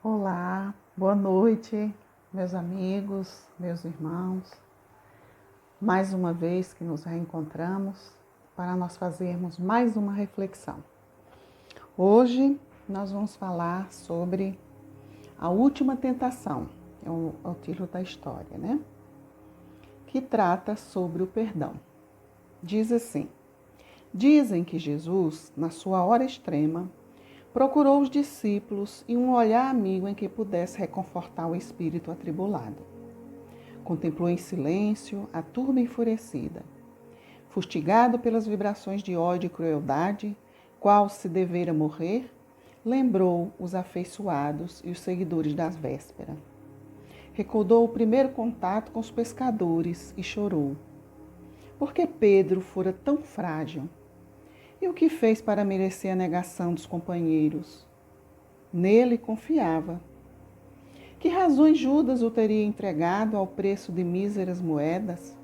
Olá, boa noite, meus amigos, meus irmãos. Mais uma vez que nos reencontramos para nós fazermos mais uma reflexão. Hoje nós vamos falar sobre a última tentação, é o título da história, né? Que trata sobre o perdão. Diz assim: dizem que Jesus, na sua hora extrema, procurou os discípulos e um olhar amigo em que pudesse reconfortar o espírito atribulado. Contemplou em silêncio a turba enfurecida. Fustigado pelas vibrações de ódio e crueldade, qual se devera morrer, lembrou os afeiçoados e os seguidores das vésperas. Recordou o primeiro contato com os pescadores e chorou. Por que Pedro fora tão frágil? E o que fez para merecer a negação dos companheiros? Nele confiava. Que razões Judas o teria entregado ao preço de míseras moedas?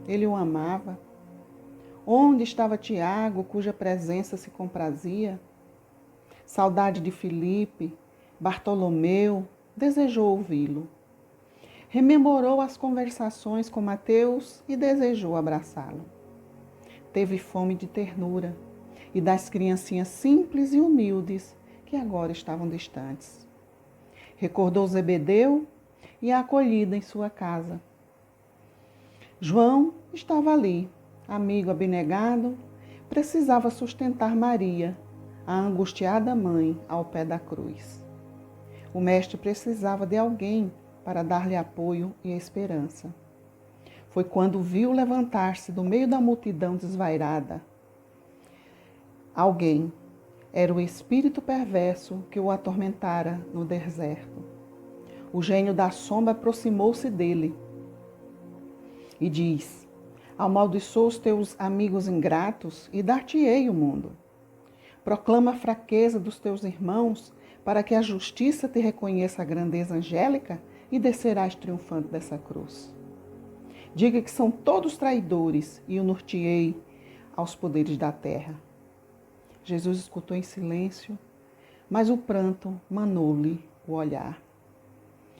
Ele o amava. Onde estava Tiago, cuja presença se comprazia? Saudade de Filipe, Bartolomeu, desejou ouvi-lo. Rememorou as conversações com Mateus e desejou abraçá-lo. Teve fome de ternura e das criancinhas simples e humildes que agora estavam distantes. Recordou Zebedeu e a acolhida em sua casa. João estava ali, amigo abnegado, precisava sustentar Maria, a angustiada mãe, ao pé da cruz. O mestre precisava de alguém para dar-lhe apoio e esperança. Foi quando viu levantar-se do meio da multidão desvairada alguém. Era o espírito perverso que o atormentara no deserto. O gênio da sombra aproximou-se dele e diz: amaldiçoa os teus amigos ingratos e dar-te-ei o mundo. Proclama a fraqueza dos teus irmãos para que a justiça te reconheça a grandeza angélica e descerás triunfante dessa cruz. Diga que são todos traidores e o norteei aos poderes da terra. Jesus escutou em silêncio, mas o pranto manou-lhe o olhar.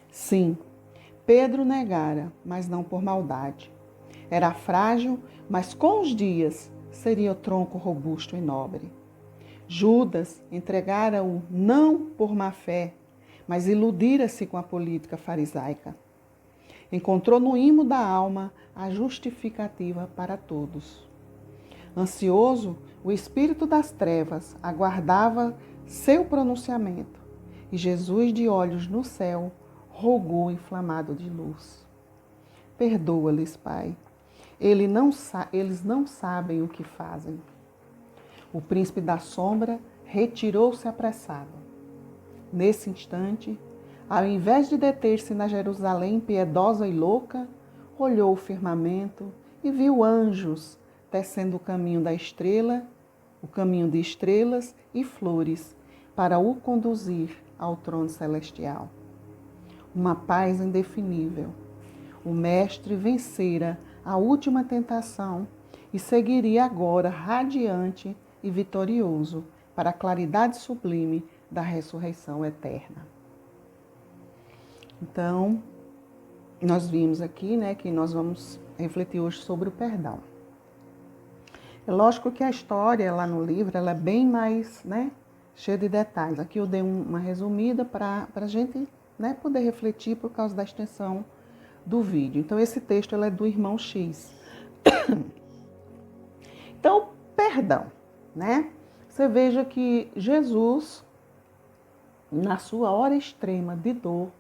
Sim, Pedro negara, mas não por maldade. Era frágil, mas com os dias seria o tronco robusto e nobre. Judas entregara-o não por má fé, mas iludira-se com a política farisaica. Encontrou no imo da alma a justificativa para todos. Ansioso, o espírito das trevas aguardava seu pronunciamento, e Jesus, de olhos no céu, rogou inflamado de luz. Perdoa-lhes, Pai. Eles não sabem o que fazem. O príncipe da sombra retirou-se apressado. Nesse instante, ao invés de deter-se na Jerusalém piedosa e louca, olhou o firmamento e viu anjos tecendo o caminho da estrela, o caminho de estrelas e flores para o conduzir ao trono celestial. Uma paz indefinível. O mestre vencera a última tentação e seguiria agora radiante e vitorioso para a claridade sublime da ressurreição eterna. Então, nós vimos aqui, que nós vamos refletir hoje sobre o perdão. É lógico que a história lá no livro ela é bem mais, cheia de detalhes. Aqui eu dei uma resumida para a gente, poder refletir por causa da extensão do vídeo. Então, esse texto é do irmão X. Então, perdão, Você veja que Jesus, na sua hora extrema de dor,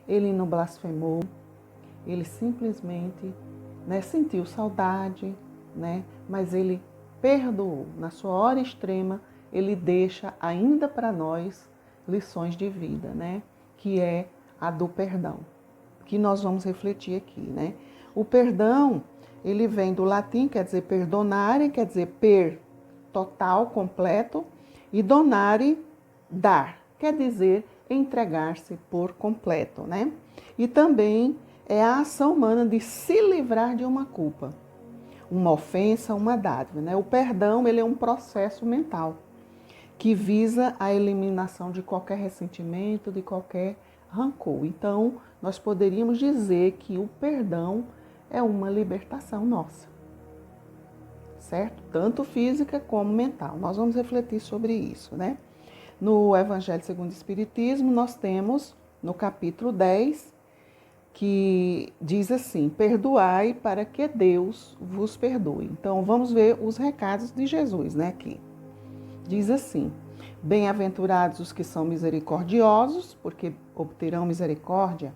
ele não blasfemou, ele simplesmente sentiu saudade, mas ele perdoou. Na sua hora extrema, ele deixa ainda para nós lições de vida, que é a do perdão, que nós vamos refletir aqui. O perdão, ele vem do latim, quer dizer perdonare, quer dizer total, completo, e donare, dar, quer dizer entregar-se por completo, E também é a ação humana de se livrar de uma culpa, uma ofensa, uma dádiva, O perdão, ele é um processo mental que visa a eliminação de qualquer ressentimento, de qualquer rancor. Então, nós poderíamos dizer que o perdão é uma libertação nossa, certo? Tanto física como mental. Nós vamos refletir sobre isso, né? No Evangelho segundo o Espiritismo, nós temos no capítulo 10, que diz assim: perdoai para que Deus vos perdoe. Então, vamos ver os recados de Jesus, né, aqui. Diz assim: bem-aventurados os que são misericordiosos, porque obterão misericórdia.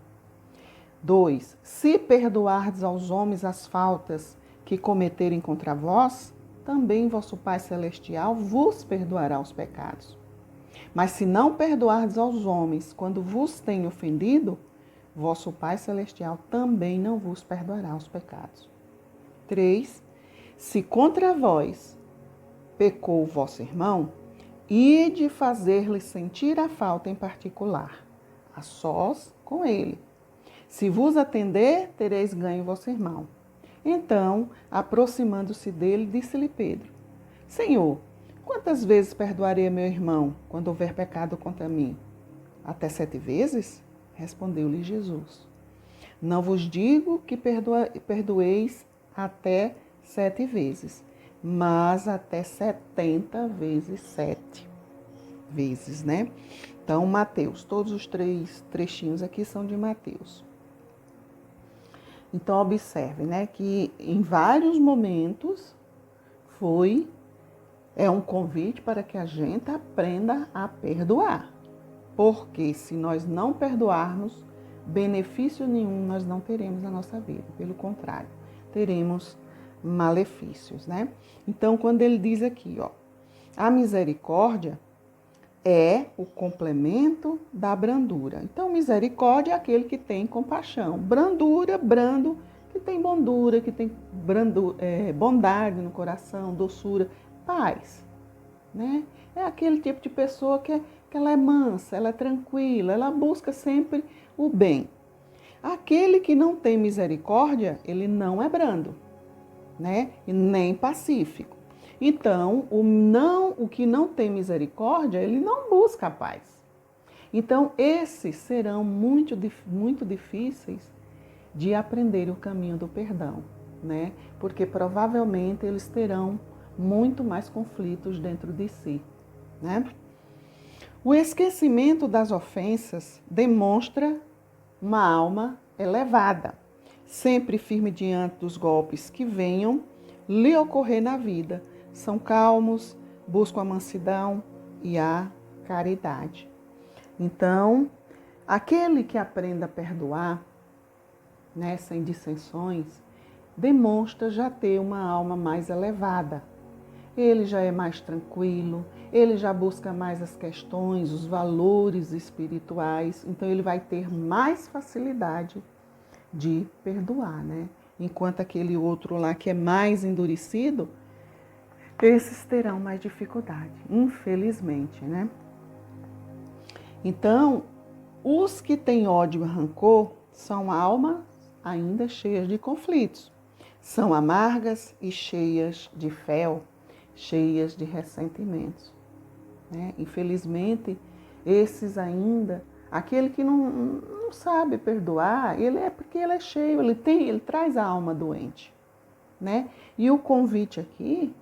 2. Se perdoardes aos homens as faltas que cometerem contra vós, também vosso Pai Celestial vos perdoará os pecados. Mas se não perdoardes aos homens quando vos têm ofendido, vosso Pai Celestial também não vos perdoará os pecados. 3. Se contra vós pecou o vosso irmão, ide fazer-lhe sentir a falta em particular, a sós com ele. Se vos atender, tereis ganho vosso irmão. Então, aproximando-se dele, disse-lhe Pedro: Senhor, quantas vezes perdoarei a meu irmão quando houver pecado contra mim? Até 7 vezes? Respondeu-lhe Jesus. Não vos digo que perdoeis até 7 vezes, mas até 70 vezes 7 vezes, né? Então, Mateus, todos os 3 trechinhos aqui são de Mateus. Então, observe, né, que em vários momentos é um convite para que a gente aprenda a perdoar. Porque se nós não perdoarmos, benefício nenhum nós não teremos na nossa vida. Pelo contrário, teremos malefícios, né? Então, quando ele diz aqui, ó, a misericórdia é o complemento da brandura. Então, misericórdia é aquele que tem compaixão. Brandura, brando, que tem bondura, que tem bondade no coração, doçura, paz, né? É aquele tipo de pessoa que ela é mansa, ela é tranquila, ela busca sempre o bem. Aquele que não tem misericórdia, ele não é brando, né? E nem pacífico. Então, o que não tem misericórdia, ele não busca a paz. Então, esses serão muito difíceis de aprender o caminho do perdão, né? Porque provavelmente eles terão muito mais conflitos dentro de si, né? O esquecimento das ofensas demonstra uma alma elevada, sempre firme diante dos golpes que venham lhe ocorrer na vida. São calmos, buscam a mansidão e a caridade. Então, aquele que aprenda a perdoar, né, sem dissensões, demonstra já ter uma alma mais elevada. Ele já é mais tranquilo, ele já busca mais as questões, os valores espirituais, então ele vai ter mais facilidade de perdoar, né? Enquanto aquele outro lá que é mais endurecido, esses terão mais dificuldade, infelizmente, né? Então, os que têm ódio e rancor são almas ainda cheias de conflitos, são amargas e cheias de fel, cheias de ressentimentos, né? Infelizmente, esses aquele que não sabe perdoar, ele é porque ele é cheio, ele traz a alma doente, né? E o convite aqui,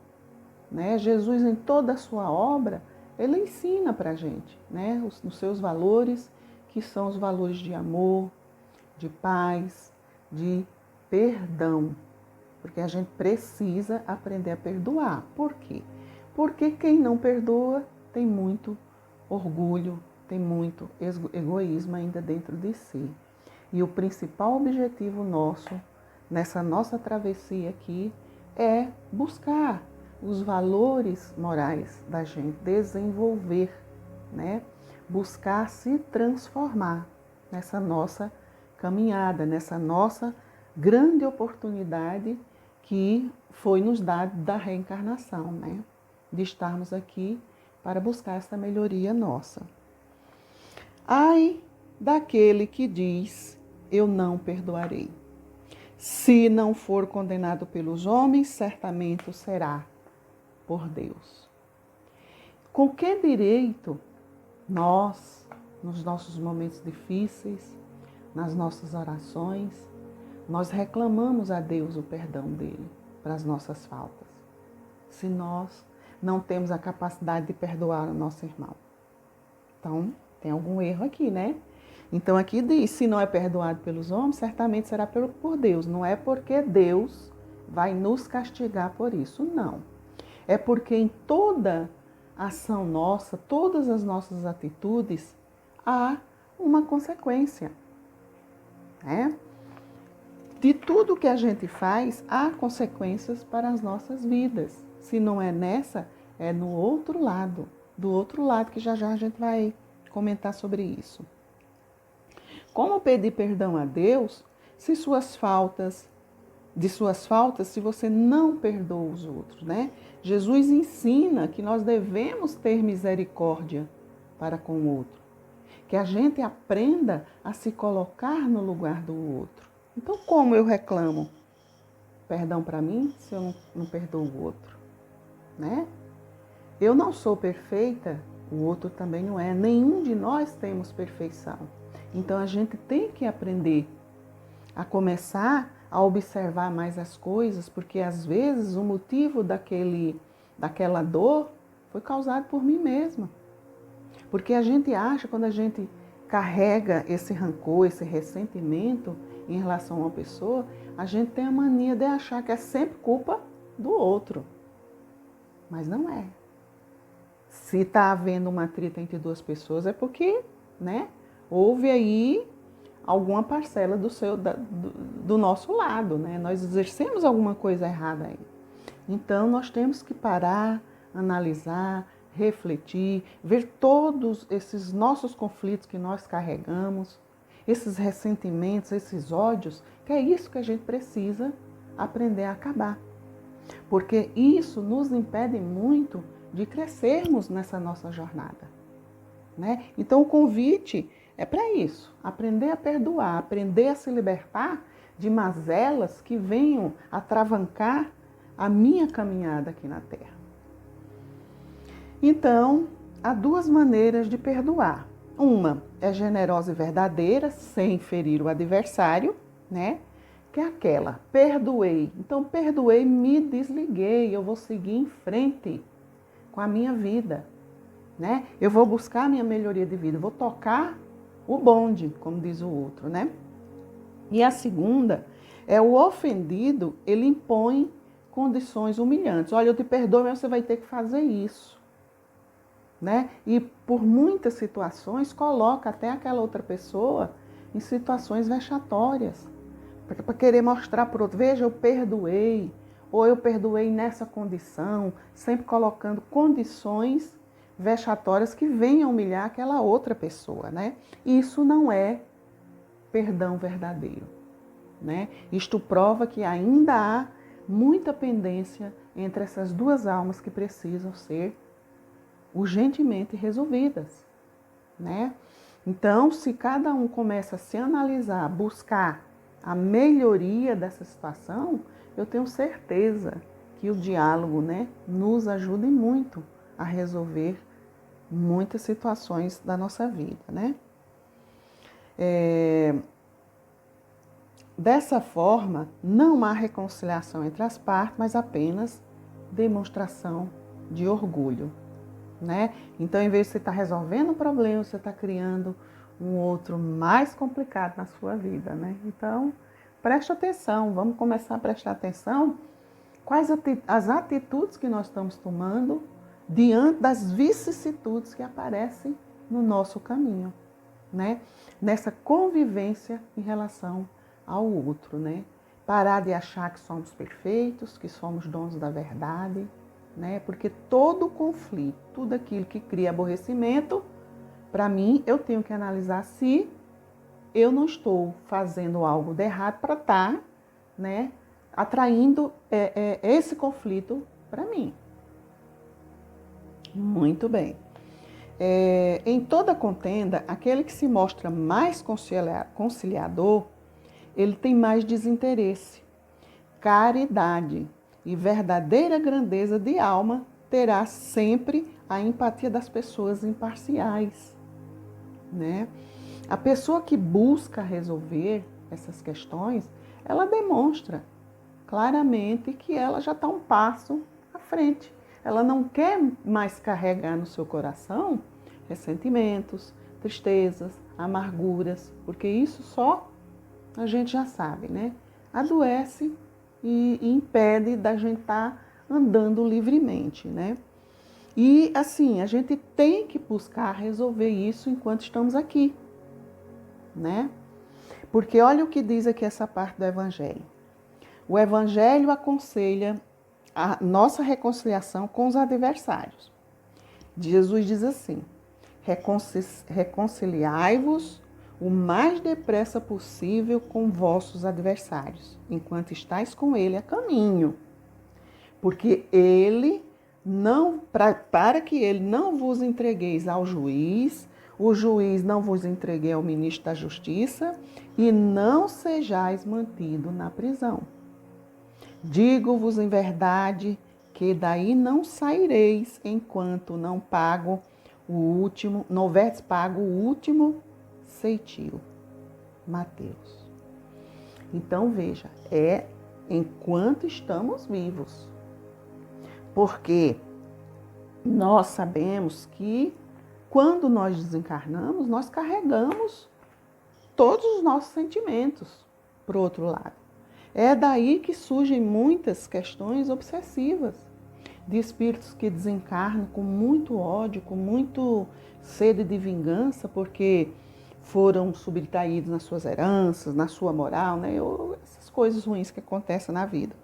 né? Jesus em toda a sua obra, ele ensina para a gente, né? Os seus valores, que são os valores de amor, de paz, de perdão. Porque a gente precisa aprender a perdoar. Por quê? Porque quem não perdoa tem muito orgulho, tem muito egoísmo ainda dentro de si. E o principal objetivo nosso, nessa nossa travessia aqui, é buscar os valores morais da gente, desenvolver, né? Buscar se transformar nessa nossa caminhada, nessa nossa grande oportunidade que foi nos dado da reencarnação, né? De estarmos aqui para buscar essa melhoria nossa. Ai daquele que diz, eu não perdoarei. Se não for condenado pelos homens, certamente o será por Deus. Com que direito nós, nos nossos momentos difíceis, nas nossas orações, nós reclamamos a Deus o perdão dele para as nossas faltas, se nós não temos a capacidade de perdoar o nosso irmão? Então, tem algum erro aqui, né? Então, aqui diz, se não é perdoado pelos homens, certamente será por Deus. Não é porque Deus vai nos castigar por isso, não. É porque em toda ação nossa, todas as nossas atitudes, há uma consequência, né? De tudo que a gente faz, há consequências para as nossas vidas. Se não é nessa, é no outro lado. Do outro lado, que já já a gente vai comentar sobre isso. Como pedir perdão a Deus se de suas faltas, se você não perdoa os outros, né? Jesus ensina que nós devemos ter misericórdia para com o outro. Que a gente aprenda a se colocar no lugar do outro. Então, como eu reclamo perdão para mim se eu não perdoo o outro, né? Eu não sou perfeita, o outro também não é. Nenhum de nós temos perfeição. Então, a gente tem que aprender a começar a observar mais as coisas, porque às vezes o motivo daquela dor foi causado por mim mesma. Porque a gente acha, quando a gente carrega esse rancor, esse ressentimento em relação a uma pessoa, a gente tem a mania de achar que é sempre culpa do outro. Mas não é. Se está havendo uma atrito entre duas pessoas, é porque, né, houve aí alguma parcela do nosso lado, né? Nós exercemos alguma coisa errada aí. Então, nós temos que parar, analisar, refletir, ver todos esses nossos conflitos que nós carregamos, esses ressentimentos, esses ódios, que é isso que a gente precisa aprender a acabar. Porque isso nos impede muito de crescermos nessa nossa jornada, né? Então, o convite é para isso, aprender a perdoar, aprender a se libertar de mazelas que venham atravancar a minha caminhada aqui na Terra. Então, há duas maneiras de perdoar. Uma é generosa e verdadeira, sem ferir o adversário, né? Que é aquela, perdoei. Então, perdoei, me desliguei, eu vou seguir em frente com a minha vida, né? Eu vou buscar a minha melhoria de vida, vou tocar o bonde, como diz o outro, né? E a segunda é o ofendido, ele impõe condições humilhantes. Olha, eu te perdoo, mas você vai ter que fazer isso, né? E por muitas situações coloca até aquela outra pessoa em situações vexatórias, para querer mostrar para o outro, veja, eu perdoei, ou eu perdoei nessa condição, sempre colocando condições vexatórias que venham humilhar aquela outra pessoa, né? Isso não é perdão verdadeiro, né? Isto prova que ainda há muita pendência entre essas duas almas que precisam ser urgentemente resolvidas, né? Então, se cada um começa a se analisar, buscar a melhoria dessa situação, eu tenho certeza que o diálogo, né, nos ajuda muito a resolver muitas situações da nossa vida, né? Dessa forma, não há reconciliação entre as partes, mas apenas demonstração de orgulho, né? Então, em vez de você estar resolvendo um problema, você está criando um outro mais complicado na sua vida, né? Então, preste atenção, vamos começar a prestar atenção quais as atitudes que nós estamos tomando diante das vicissitudes que aparecem no nosso caminho, né? Nessa convivência em relação ao outro, né? Parar de achar que somos perfeitos, que somos donos da verdade, né? Porque todo conflito, tudo aquilo que cria aborrecimento, para mim, eu tenho que analisar se eu não estou fazendo algo de errado para estar, né, atraindo esse conflito para mim. Muito bem. Em toda contenda, aquele que se mostra mais conciliador, ele tem mais desinteresse, caridade e verdadeira grandeza de alma terá sempre a empatia das pessoas imparciais, né? A pessoa que busca resolver essas questões, ela demonstra claramente que ela já está um passo à frente. Ela não quer mais carregar no seu coração ressentimentos, tristezas, amarguras, porque isso só a gente já sabe, né? Adoece e impede da gente estar andando livremente, né? E assim, a gente tem que buscar resolver isso enquanto estamos aqui, né? Porque olha o que diz aqui essa parte do Evangelho. O Evangelho aconselha a nossa reconciliação com os adversários. Jesus diz assim: reconciliai-vos o mais depressa possível com vossos adversários, enquanto estáis com ele a caminho. Porque ele não, para que ele não vos entregueis ao juiz, o juiz não vos entregue ao ministro da Justiça e não sejais mantido na prisão. Digo-vos em verdade que daí não saireis enquanto não houverdes pago o último ceitil. Mateus. Então veja, é enquanto estamos vivos. Porque nós sabemos que quando nós desencarnamos, nós carregamos todos os nossos sentimentos para o outro lado. É daí que surgem muitas questões obsessivas de espíritos que desencarnam com muito ódio, com muito sede de vingança, porque foram subtraídos nas suas heranças, na sua moral, né? Essas coisas ruins que acontecem na vida.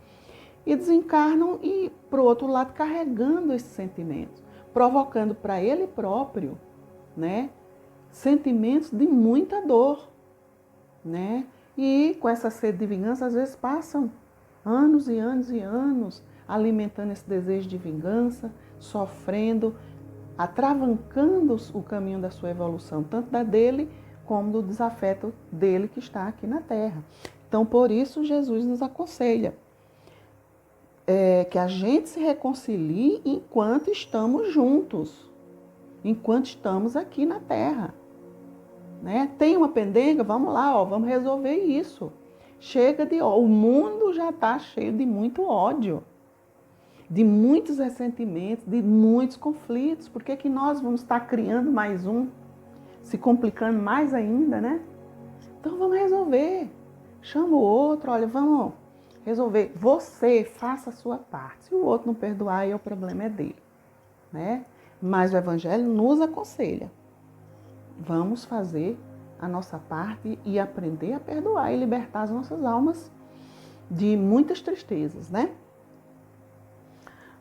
E desencarnam e, por outro lado, carregando esses sentimentos, provocando para ele próprio, né, sentimentos de muita dor, né? E com essa sede de vingança, às vezes passam anos e anos e anos alimentando esse desejo de vingança, sofrendo, atravancando o caminho da sua evolução, tanto da dele como do desafeto dele que está aqui na Terra. Então, por isso, Jesus nos aconselha que a gente se reconcilie enquanto estamos juntos, enquanto estamos aqui na Terra. Né? Tem uma pendenga? Vamos lá, vamos resolver isso. Chega de ódio. O mundo já está cheio de muito ódio, de muitos ressentimentos, de muitos conflitos. Por que nós vamos estar criando mais um, se complicando mais ainda, né? Então vamos resolver. Chama o outro, olha, vamos resolver. Você faça a sua parte. Se o outro não perdoar, aí o problema é dele, né? Mas o Evangelho nos aconselha. Vamos fazer a nossa parte e aprender a perdoar e libertar as nossas almas de muitas tristezas, né?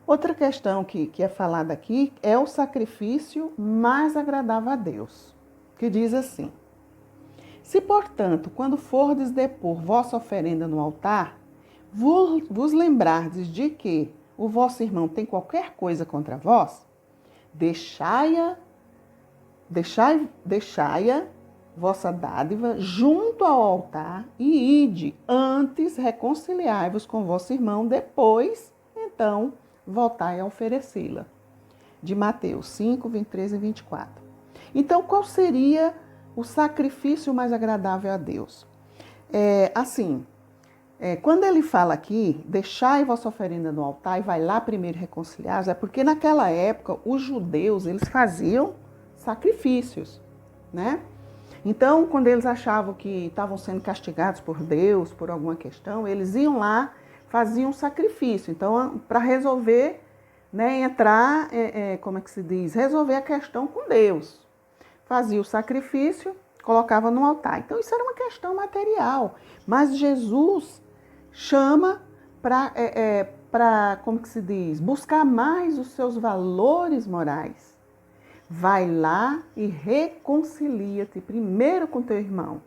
Outra questão que é falada aqui é o sacrifício mais agradável a Deus, que diz assim: se, portanto, quando fordes depor vossa oferenda no altar, vos lembrardes de que o vosso irmão tem qualquer coisa contra vós, deixai-a vossa dádiva junto ao altar e ide, antes reconciliai-vos com vosso irmão, depois, então, voltai a oferecê-la. De Mateus 5, 23 e 24. Então, qual seria o sacrifício mais agradável a Deus? Quando ele fala aqui, deixai vossa oferenda no altar e vai lá primeiro reconciliar, é porque naquela época os judeus, eles faziam sacrifícios, né? Então, quando eles achavam que estavam sendo castigados por Deus, por alguma questão, eles iam lá, faziam sacrifício. Então, para resolver, né, entrar, resolver a questão com Deus. Fazia o sacrifício, colocava no altar. Então, isso era uma questão material. Mas Jesus chama para, buscar mais os seus valores morais. Vai lá e reconcilia-te primeiro com teu irmão,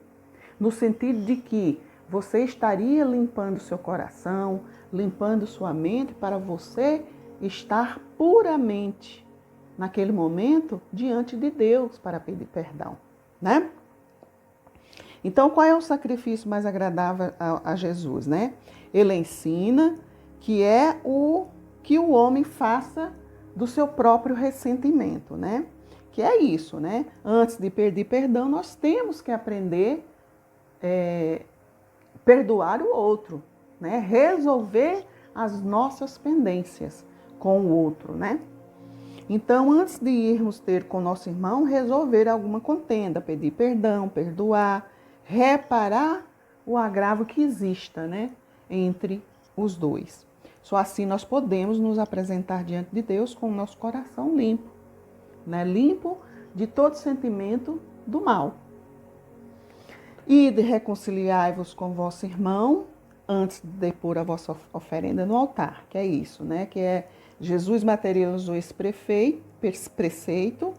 no sentido de que você estaria limpando seu coração, limpando sua mente para você estar puramente naquele momento diante de Deus para pedir perdão, né? Então, qual é o sacrifício mais agradável a Jesus, né? Ele ensina que é o que o homem faça do seu próprio ressentimento, né? Que é isso, né? Antes de pedir perdão, nós temos que aprender perdoar o outro, né? Resolver as nossas pendências com o outro, né? Então, antes de irmos ter com nosso irmão, resolver alguma contenda, pedir perdão, perdoar, reparar o agravo que exista, né, entre os dois. Só assim nós podemos nos apresentar diante de Deus com o nosso coração limpo, né, limpo de todo sentimento do mal. Ide reconciliai-vos com vosso irmão antes de pôr a vossa oferenda no altar, que é isso, né, que é Jesus materializou esse preceito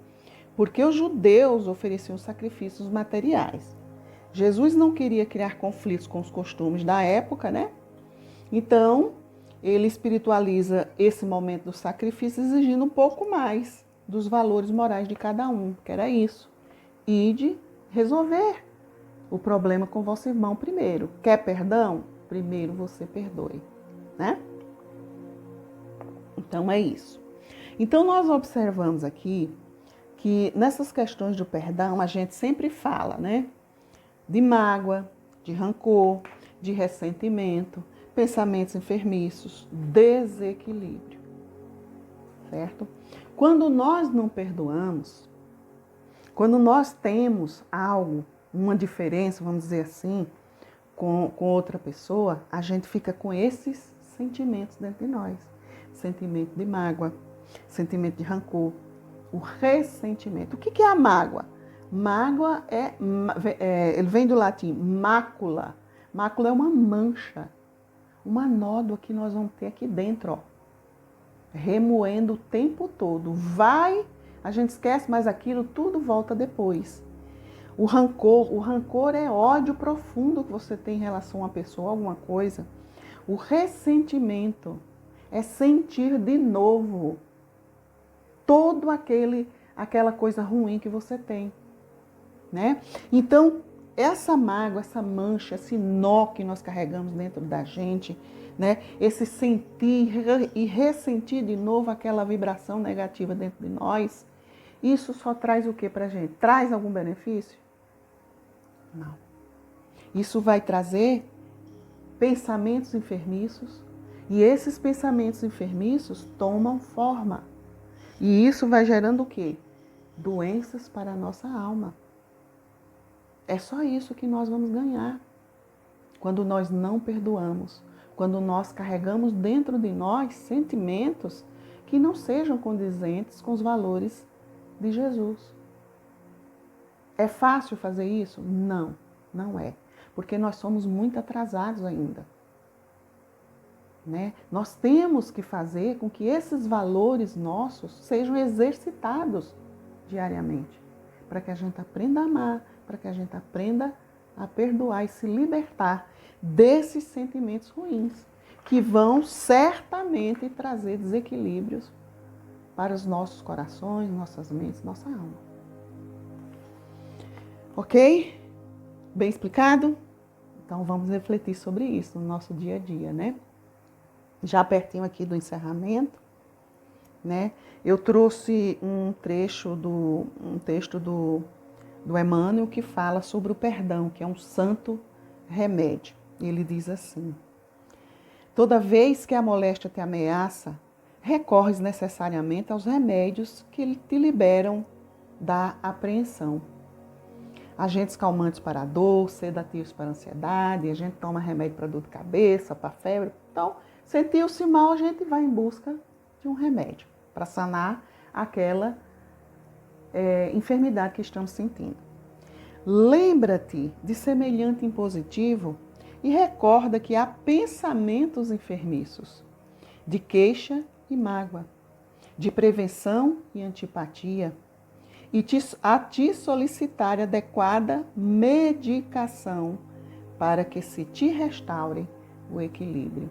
porque os judeus ofereciam sacrifícios materiais. Jesus não queria criar conflitos com os costumes da época, né? Então, ele espiritualiza esse momento do sacrifício exigindo um pouco mais dos valores morais de cada um, que era isso. E de resolver o problema com vosso irmão primeiro. Quer perdão? Primeiro você perdoe, né? Então é isso. Então nós observamos aqui que nessas questões do perdão a gente sempre fala, né? De mágoa, de rancor, de ressentimento, pensamentos enfermiços, desequilíbrio, certo? Quando nós não perdoamos, quando nós temos algo, uma diferença, vamos dizer assim, com outra pessoa, a gente fica com esses sentimentos dentro de nós. Sentimento de mágoa, sentimento de rancor, o ressentimento. O que é a mágoa? Mágoa ele vem do latim mácula. Mácula é uma mancha, uma nódoa que nós vamos ter aqui dentro, ó, remoendo o tempo todo. A gente esquece, mas aquilo tudo volta depois. O rancor é ódio profundo que você tem em relação a uma pessoa, alguma coisa. O ressentimento é sentir de novo todo aquela coisa ruim que você tem, né? Então, essa mágoa, essa mancha, esse nó que nós carregamos dentro da gente, né? Esse sentir e ressentir de novo aquela vibração negativa dentro de nós, isso só traz o que pra gente? Traz algum benefício? Não. Isso vai trazer pensamentos enfermiços, e esses pensamentos enfermiços tomam forma. E isso vai gerando o quê? Doenças para a nossa alma. É só isso que nós vamos ganhar quando nós não perdoamos, quando nós carregamos dentro de nós sentimentos que não sejam condizentes com os valores de Jesus. É fácil fazer isso? Não, não é. Porque nós somos muito atrasados ainda. Né? Nós temos que fazer com que esses valores nossos sejam exercitados diariamente, para que a gente aprenda a amar, para que a gente aprenda a perdoar e se libertar desses sentimentos ruins, que vão certamente trazer desequilíbrios para os nossos corações, nossas mentes, nossa alma. Ok? Bem explicado? Então vamos refletir sobre isso no nosso dia a dia, né? Já pertinho aqui do encerramento, né? Eu trouxe um texto do Emmanuel que fala sobre o perdão, que é um santo remédio. Ele diz assim: toda vez que a moléstia te ameaça, recorres necessariamente aos remédios que te liberam da apreensão. Agentes calmantes para a dor, sedativos para a ansiedade, a gente toma remédio para dor de cabeça, para febre. Então, sentiu-se mal, a gente vai em busca de um remédio para sanar aquela enfermidade que estamos sentindo. Lembra-te de semelhante impositivo e recorda que há pensamentos enfermiços, de queixa e mágoa, de prevenção e antipatia, e a te solicitar adequada medicação para que se te restaure o equilíbrio.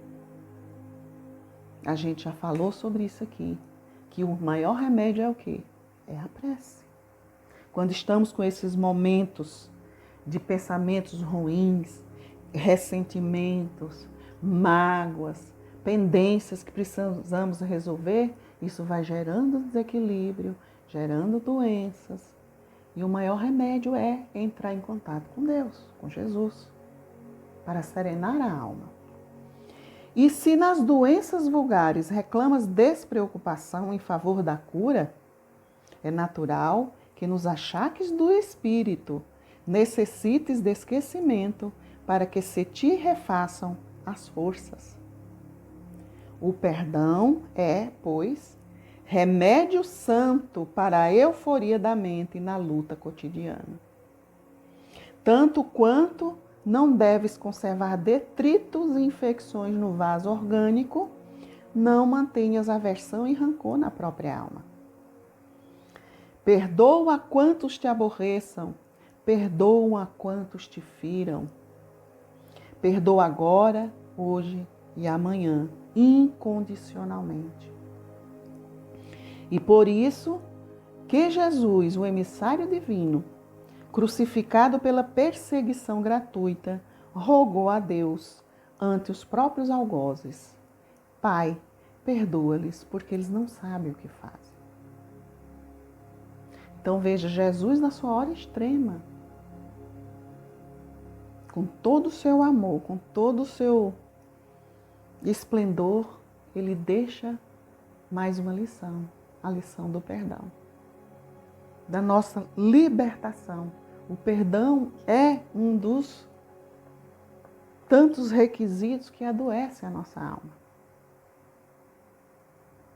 A gente já falou sobre isso aqui, que o maior remédio é o quê? É a prece. Quando estamos com esses momentos de pensamentos ruins, ressentimentos, mágoas, pendências que precisamos resolver, Isso vai gerando desequilíbrio, gerando doenças. E o maior remédio é entrar em contato com Deus, com Jesus, para serenar a alma. E se nas doenças vulgares reclamas despreocupação em favor da cura, é natural que nos achaques do espírito necessites de esquecimento para que se te refaçam as forças. O perdão é, pois, remédio santo para a euforia da mente na luta cotidiana. Tanto quanto não deves conservar detritos e infecções no vaso orgânico, não mantenhas aversão e rancor na própria alma. Perdoa a quantos te aborreçam, perdoa a quantos te firam. Perdoa agora, hoje e amanhã, incondicionalmente. E por isso que Jesus, o emissário divino, crucificado pela perseguição gratuita, rogou a Deus ante os próprios algozes: Pai, perdoa-lhes, porque eles não sabem o que fazem. Então veja, Jesus na sua hora extrema, com todo o seu amor, com todo o seu esplendor, ele deixa mais uma lição, a lição do perdão, da nossa libertação. O perdão é um dos tantos requisitos que adoecem a nossa alma.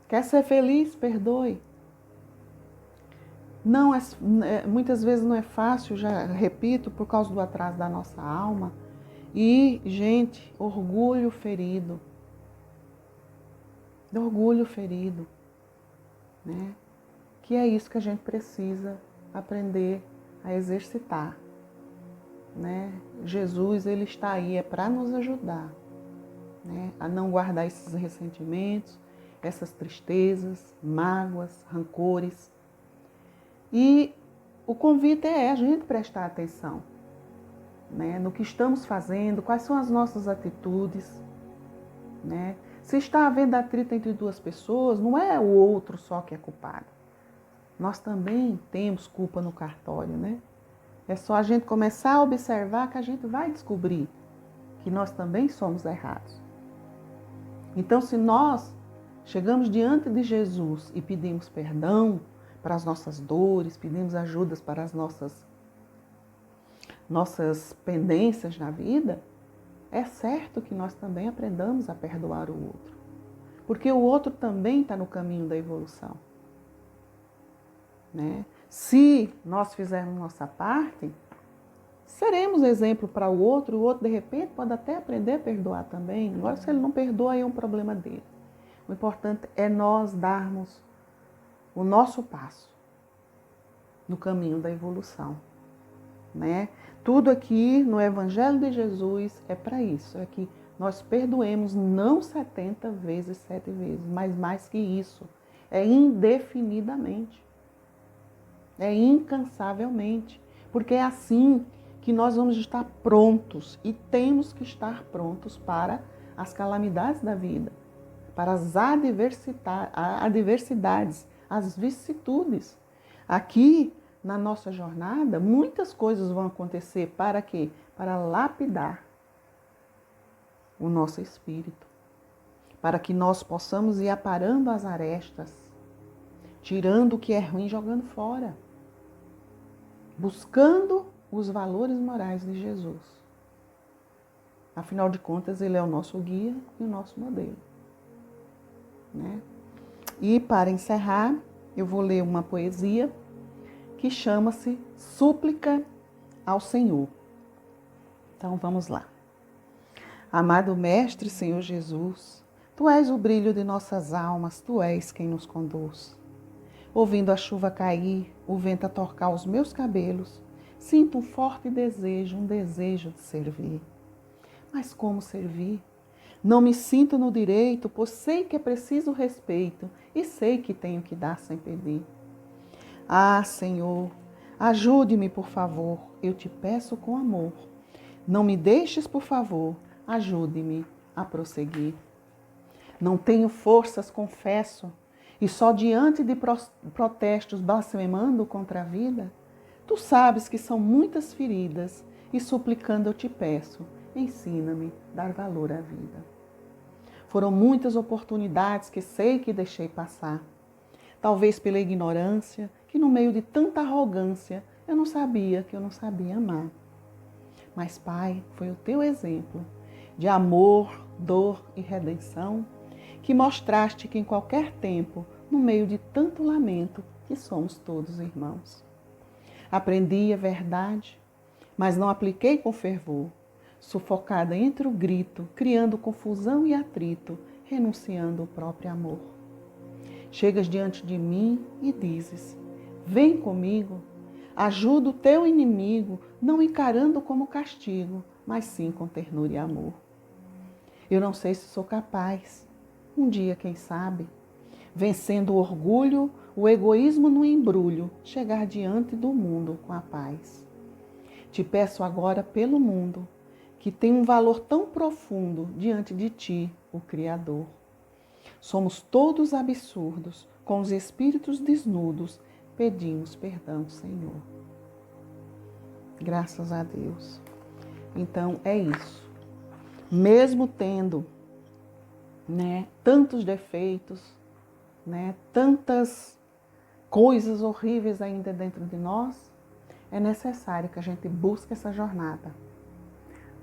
Quer ser feliz? Perdoe. Não muitas vezes não é fácil, já repito, por causa do atraso da nossa alma. E, gente, orgulho ferido. Orgulho ferido, né? Que é isso que a gente precisa aprender a exercitar, né? Jesus, ele está aí, é para nos ajudar, né? A não guardar esses ressentimentos, essas tristezas, mágoas, rancores. E o convite é a gente prestar atenção, né? No que estamos fazendo, quais são as nossas atitudes, né? Se está havendo atrito entre duas pessoas, não é o outro só que é culpado. Nós também temos culpa no cartório, né? É só a gente começar a observar que a gente vai descobrir que nós também somos errados. Então, se nós chegamos diante de Jesus e pedimos perdão para as nossas dores, pedimos ajudas para as nossas pendências na vida, é certo que nós também aprendamos a perdoar o outro. Porque o outro também está no caminho da evolução, né? Se nós fizermos nossa parte, seremos exemplo para o outro de repente pode até aprender a perdoar também. Agora, se ele não perdoa, aí é um problema dele. O importante é nós darmos o nosso passo no caminho da evolução, né? Tudo aqui no Evangelho de Jesus é para isso, é que nós perdoemos não 70 vezes, 7 vezes, mas mais que isso, é indefinidamente, é incansavelmente, porque é assim que nós vamos estar prontos e temos que estar prontos para as calamidades da vida, para as adversidades, as vicissitudes. Aqui, na nossa jornada, muitas coisas vão acontecer para quê? Para lapidar o nosso espírito, para que nós possamos ir aparando as arestas, tirando o que é ruim, jogando fora, buscando os valores morais de Jesus. Afinal de contas, ele é o nosso guia e o nosso modelo, né? E para encerrar, eu vou ler uma poesia que chama-se Súplica ao Senhor. Então vamos lá. Amado Mestre, Senhor Jesus, Tu és o brilho de nossas almas, Tu és quem nos conduz. Ouvindo a chuva cair, o vento a torcar os meus cabelos, sinto um forte desejo, um desejo de servir. Mas como servir? Não me sinto no direito, pois sei que é preciso respeito e sei que tenho que dar sem pedir. Ah, Senhor, ajude-me, por favor, eu te peço com amor. Não me deixes, por favor, ajude-me a prosseguir. Não tenho forças, confesso, e só diante de protestos blasfemando contra a vida? Tu sabes que são muitas feridas e suplicando eu te peço, ensina-me a dar valor à vida. Foram muitas oportunidades que sei que deixei passar. Talvez pela ignorância, que no meio de tanta arrogância eu não sabia que eu não sabia amar. Mas, Pai, foi o teu exemplo de amor, dor e redenção que mostraste que em qualquer tempo, no meio de tanto lamento, que somos todos irmãos. Aprendi a verdade, mas não apliquei com fervor, sufocada entre o grito, criando confusão e atrito, renunciando ao próprio amor. Chegas diante de mim e dizes: vem comigo, ajuda o teu inimigo, não encarando como castigo, mas sim com ternura e amor. Eu não sei se sou capaz, um dia, quem sabe, vencendo o orgulho, o egoísmo no embrulho, chegar diante do mundo com a paz. Te peço agora pelo mundo, que tem um valor tão profundo diante de ti, o Criador. Somos todos absurdos, com os espíritos desnudos, pedimos perdão, Senhor. Graças a Deus. Então é isso. Mesmo tendo, tantos defeitos, tantas coisas horríveis ainda dentro de nós, é necessário que a gente busque essa jornada.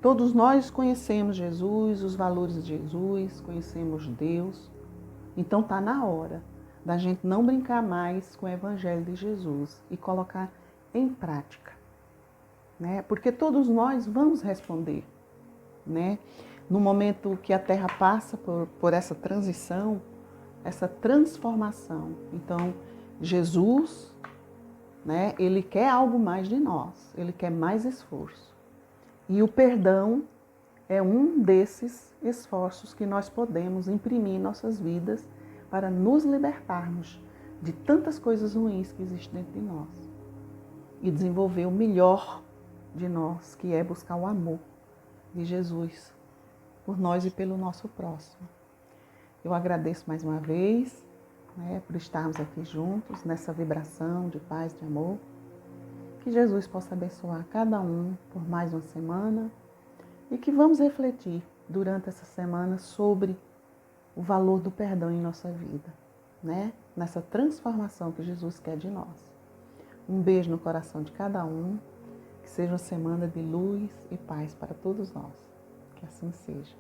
Todos nós conhecemos Jesus, os valores de Jesus, conhecemos Deus. Então está na hora da gente não brincar mais com o Evangelho de Jesus e colocar em prática. Porque todos nós vamos responder. No momento que a Terra passa por essa transição, essa transformação. Então, Jesus, Ele quer algo mais de nós, Ele quer mais esforço. E o perdão é um desses esforços que nós podemos imprimir em nossas vidas para nos libertarmos de tantas coisas ruins que existem dentro de nós e desenvolver o melhor de nós, que é buscar o amor de Jesus por nós e pelo nosso próximo. Eu agradeço mais uma vez, por estarmos aqui juntos nessa vibração de paz, de amor. Que Jesus possa abençoar cada um por mais uma semana e que vamos refletir durante essa semana sobre o valor do perdão em nossa vida, nessa transformação que Jesus quer de nós. Um beijo no coração de cada um, que seja uma semana de luz e paz para todos nós. Que assim seja.